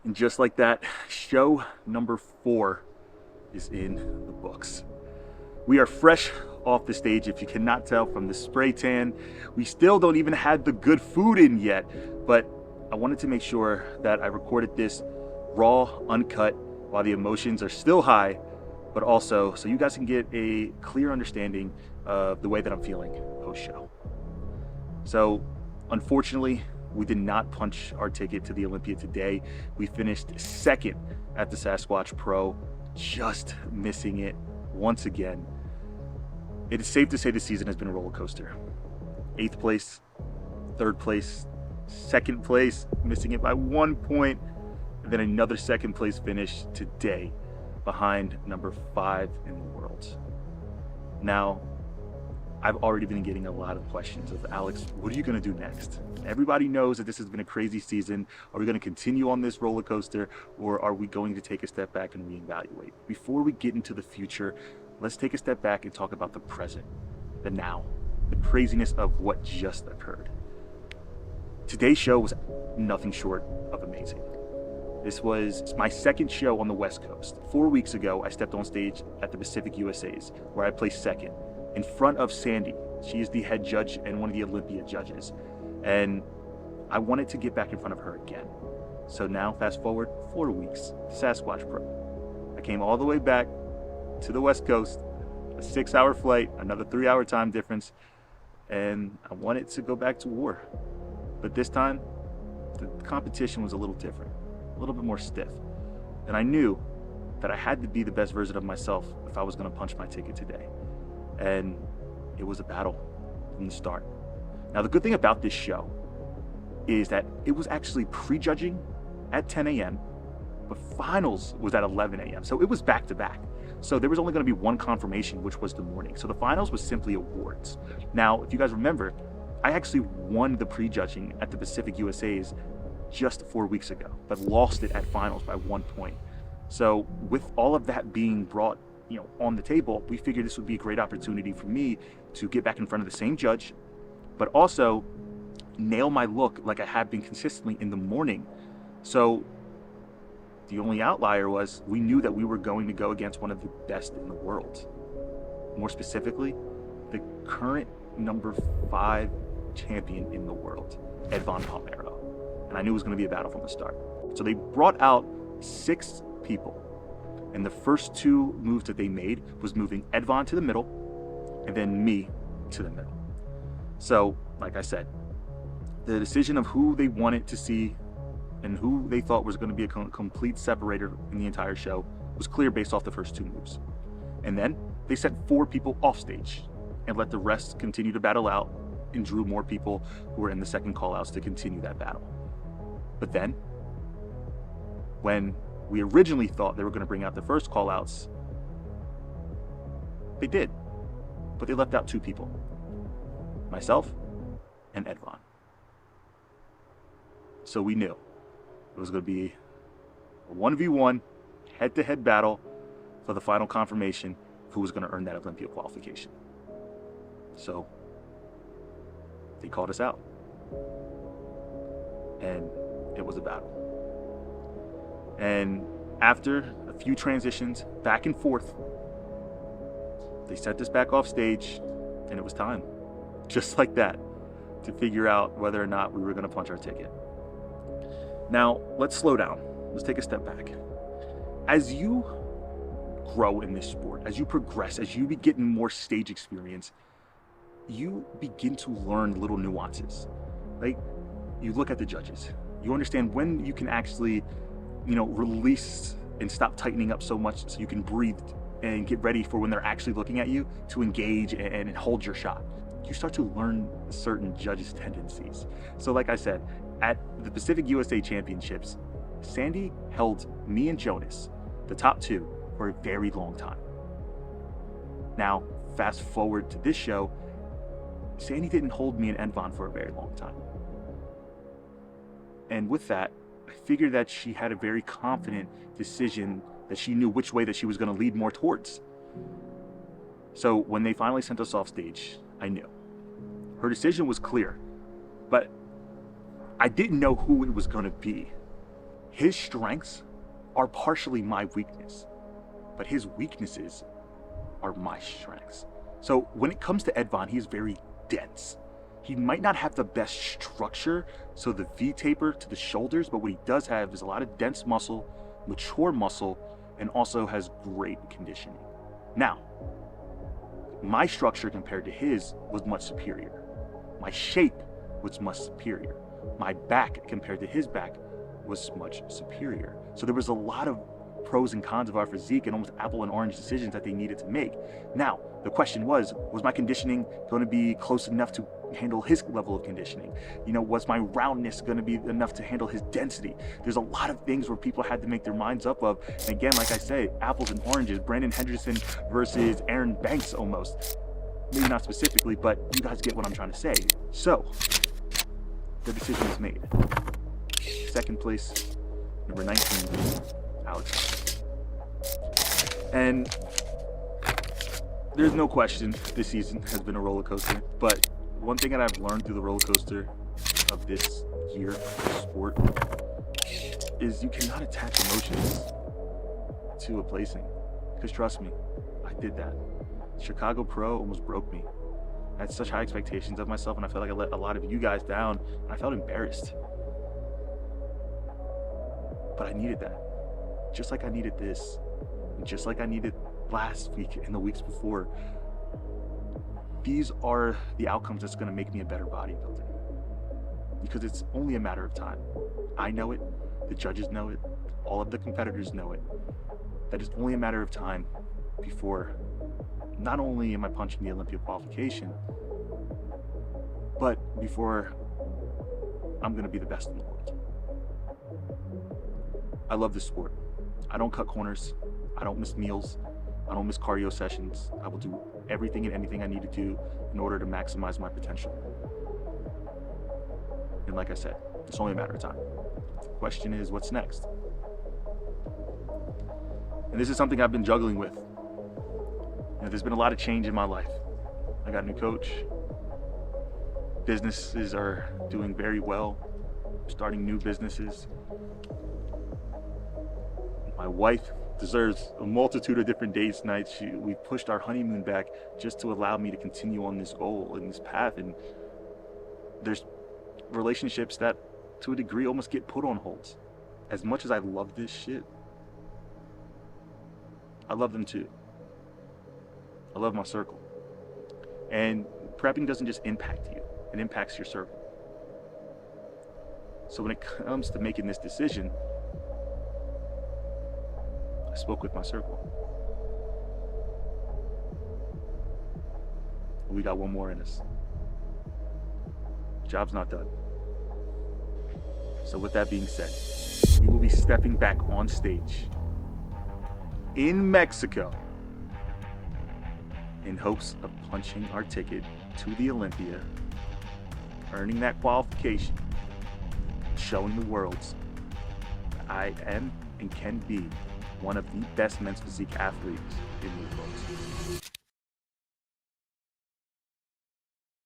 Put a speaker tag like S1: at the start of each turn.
S1: And just like that, show number 4 is in the books. We are fresh off the stage, if you cannot tell from the spray tan. We still don't even have the good food in yet, but I wanted to make sure that I recorded this raw, uncut, while the emotions are still high, but also so you guys can get a clear understanding of the way that I'm feeling post-show. So, unfortunately, we did not punch our ticket to the Olympia today. We finished second at the Sasquatch Pro, just missing it once again. It is safe to say the season has been a roller coaster. 8th place, 3rd place, 2nd place, missing it by 1 point, and then another 2nd place finish today behind number 5 in the world. Now, I've already been getting a lot of questions of, Alex, what are you going to do next? Everybody knows that this has been a crazy season. Are we going to continue on this roller coaster, or are we going to take a step back and reevaluate? Before we get into the future, let's take a step back and talk about the present, the now, the craziness of what just occurred. Today's show was nothing short of amazing. This was my 2nd show on the West Coast. 4 weeks ago, I stepped on stage at the Pacific USA's, where I placed 2nd, in front of Sandy. She is the head judge and one of the Olympia judges. And I wanted to get back in front of her again. So now, fast forward 4 weeks, Sasquatch Pro. I came all the way back to the West Coast, a 6-hour flight, another 3-hour time difference, and I wanted to go back to war. But this time, the competition was a little different, a little bit more stiff. And I knew that I had to be the best version of myself if I was going to punch my ticket today. And it was a battle from the start. Now, the good thing about this show is that it was actually prejudging at 10 a.m., but finals was at 11 a.m., so it was back to back. So there was only going to be one confirmation, which was the morning. So the finals was simply awards. Now, if you guys remember, I actually won the prejudging at the Pacific USA's just 4 weeks ago, but lost it at finals by 1 point. So with all of that being brought on the table, we figured this would be a great opportunity for me to get back in front of the same judge, but also nail my look like I have been consistently in the morning. So the only outlier was we knew that we were going to go against one of the best in the world. More specifically, the current number 5 champion in the world, Edvan Palmero. And I knew it was going to be a battle from the start. So they brought out 6 people. And the first 2 moves that they made was moving Edvan to the middle and then me to the middle. So, like I said, the decision of who they wanted to see and who they thought was going to be a complete separator in the entire show was clear based off the first 2 moves. And then they sent 4 people off stage and let the rest continue to battle out and drew more people who were in the second call-outs to continue that battle. But then, when we originally thought they were going to bring out the first call-outs, they did, but they left out 2 people, myself and Edvan. So we knew it was going to be a 1v1 head-to-head battle for the final confirmation of who was going to earn that Olympia qualification. So they called us out, and it was a battle. And after a few transitions back and forth, they sent us back off stage, and it was time, just like that, to figure out whether or not we were going to punch our ticket. Now, let's slow down. Let's take a step back. As you grow in this sport, as you progress, as you be getting more stage experience, you begin to learn little nuances. Like, you look at the judges. You understand when you can actually release and stop tightening up so much so you can breathe and get ready for when they're actually looking at you to engage and hold your shot. You start to learn certain judges' tendencies. So like I said, at the Pacific USA Championships, Sandy held me and Jonas, the top 2, for a very long time. Now, fast forward to this show, Sandy didn't hold me and Edvan for a very long time. And with that, I figured that she had a very confident decision, that she knew which way that she was going to lead more towards. So when they finally sent us off stage, I knew. Her decision was clear, but I didn't know who it was going to be. His strengths are partially my weakness, but his weaknesses are my strengths. So when it comes to Edvon, he's very dense. He might not have the best structure, so the V-taper to the shoulders, but what he does have is a lot of dense muscle, mature muscle, and also has great conditioning. Now, my structure compared to his was much superior. My shape was much superior. My back compared to his back was much superior. So there was a lot of pros and cons of our physique and almost apple and orange decisions that they needed to make. Now, the question was my conditioning going to be close enough to handle his level of conditioning? You know, was my roundness going to be enough to handle his density? There's a lot of things where people had to make their minds up of. And again, like I say, apples and oranges, Brandon Henderson versus Aaron Banks almost. Maybe not specifically, but you guys get what I'm trying to say. So, the decision was made. Second place, number 19, Alex. And there's no question this season has been a roller coaster, but one thing that I've learned through the roller coaster of this year of sport is you cannot attach emotions to a placing. Because trust me, I did that. Chicago Pro almost broke me. I had such high expectations of myself, and I felt like I let a lot of you guys down, and I felt embarrassed. But I needed that. Just like I needed this. And just like I needed last week and the weeks before. These are the outcomes that's going to make me a better bodybuilder. Because it's only a matter of time. I know it. The judges know it. All of the competitors know it. That it's only a matter of time before not only am I punching the Olympia qualification, but before I'm going to be the best in the world. I love this sport. I don't cut corners. I don't miss meals. I don't miss cardio sessions. I will do everything and anything I need to do in order to maximize my potential. And like I said, it's only a matter of time. The question is, what's next? And this is something I've been juggling with. You know, there's been a lot of change in my life. I got a new coach. Businesses are doing very well. I'm starting new businesses. My wife deserves a multitude of different dates, nights. We pushed our honeymoon back just to allow me to continue on this goal and this path. And there's relationships that, to a degree, almost get put on hold. As much as I love this shit, I love them too. I love my circle. And prepping doesn't just impact you, it impacts your circle. So when it comes to making this decision, I spoke with my circle. We got one more in us. Job's not done. So with that being said, we will be stepping back on stage in Mexico in hopes of punching our ticket to the Olympia, earning that qualification, showing the world that I am and can be one of the best men's physique athletes in the world.